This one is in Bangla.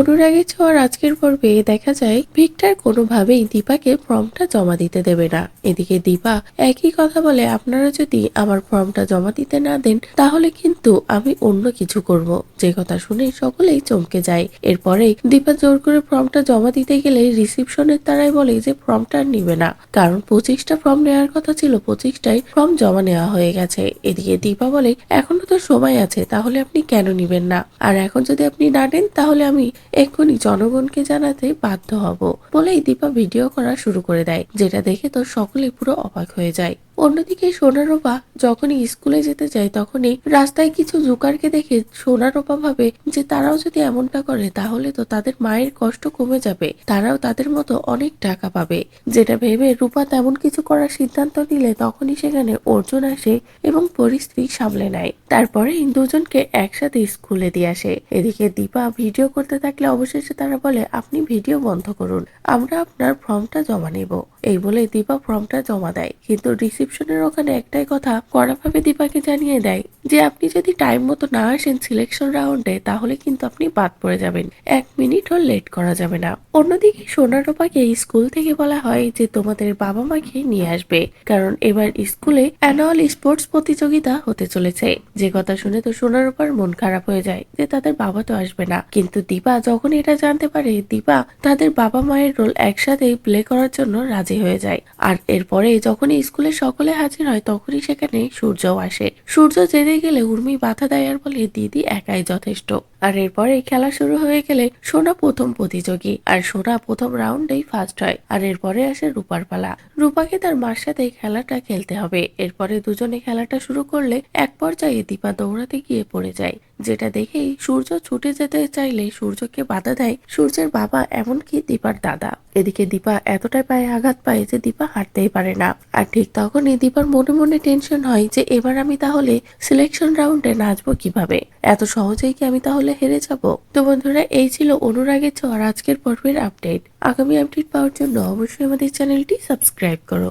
অনুরাগী ছোঁয়ার আজকের পর্বে দেখা যায় ভিক্টর কোনোভাবেই দীপাকে ফর্মটা জমা দিতে দেবে না। এদিকে দীপা একই কথা বলে, আপনারা যদি আমার ফর্মটা জমা দিতে না দেন তাহলে কিন্তু আমি অন্য কিছু করব। যে কথা শুনে সকলেই চমকে যায়। এরপরেই দীপা জোর করে ফর্মটা জমা দিতে গেলে রিসিপশনের তারাই বলে যে ফর্মটা নিবে না, কারণ 25টা ফর্ম নেওয়ার কথা ছিল, 25টাই ফর্ম জমা নেওয়া হয়ে গেছে। এদিকে দীপা বলে, এখনো তো সময় আছে, তাহলে আপনি কেন নিবেন না? আর এখন যদি আপনি না নেন তাহলে আমি এক্ষুনি জনগণকে জানাতে বাধ্য হব বলেই দীপা ভিডিও করা শুরু করে দেয়, যেটা দেখে তো সকলে পুরো অবাক হয়ে যায়। অন্যদিকে সোনারূপা যখনই স্কুলে যেতে যায় তখনই রাস্তায় কিছু জোকারকে দেখে সোনারূপা ভাবে যে তারাও যদি এমনটা করে তাহলে তো তাদের মায়ের কষ্ট কমে যাবে, তারাও তাদের মতো অনেক টাকা পাবে। যেটা ভেবে রূপা তেমন কিছু করার সিদ্ধান্ত নিলে তখনই সেখানে অর্জুন আসে এবং পরিস্থিতি সামলে নেয়। তারপরে দুজনকে একসাথে স্কুলে দিয়ে আসে। এদিকে দীপা ভিডিও করতে থাকলে অবশেষে তারা বলে, আপনি ভিডিও বন্ধ করুন, আমরা আপনার ফর্মটা জমা নেব। এই বলে দীপা ফর্মটা জমা দেয়, কিন্তু রিসিপশনের ওখানে একটাই কথা কড়াভাবে দীপাকে জানিয়ে দেয় যে আপনি যদি টাইম মতো না আসেন সিলেকশন রাউন্ডে তাহলে কিন্তু আপনি বাদ পড়ে যাবেন, 1 মিনিটও লেট করা যাবে না। অন্যদিকে সোনারূপাকে স্কুল থেকে বলা হয় যে তোমাদের বাবা মাকে নিয়ে আসবে, কারণ এবার স্কুলে অ্যানুয়াল স্পোর্টস প্রতিযোগিতা হতে চলেছে। যে কথা শুনে তো সোনারূপার মন খারাপ হয়ে যায় যে তাদের বাবা তো আসবে না। কিন্তু দীপা যখন এটা জানতে পারে, দীপা তাদের বাবা মায়ের রোল একসাথে প্লে করার জন্য রাজি হয়ে যায়। আর এরপরে যখনই স্কুলে সকলে হাজির হয় তখনই সেখানে সূর্যও আসে। সূর্য যেতে গেলে উর্মি বাধা দেয় আর বলে, দিদি একাই যথেষ্ট। আর এরপরে খেলা শুরু হয়ে গেলে সোনা প্রথম প্রতিযোগী, আর সোনা প্রথম রাউন্ডেই ফার্স্ট হয়। আর এরপরে আসে রূপার পালা। রূপাকে তার মার সাথে খেলাটা খেলতে হবে। এরপরে দুজনে খেলাটা শুরু করলে এক পর্যায়ে দীপা দৌড়াতে গিয়ে পড়ে যায়, যেটা দেখেই সূর্য ছুটে যেতে চাইলে সূর্যকে বাধা দেয় সূর্যের বাবা, এমনকি দীপার দাদা। এদিকে দীপা এতটাই পায়ে আঘাত পায় যে দীপা হাঁটতেই পারে না। আর ঠিক তখনই দীপার মনে মনে টেনশন হয় যে এবার আমি তাহলে সিলেকশন রাউন্ডে নাচবো কিভাবে, এত সহজেই কি আমি তাহলে হেরে যাব? তো বন্ধুরা, এই ছিল অনুরাগের ছোঁয়ার আজকের পর্বের আপডেট। আগামী আপডেট পাওয়ার জন্য অবশ্যই আমাদের চ্যানেলটি সাবস্ক্রাইব করো।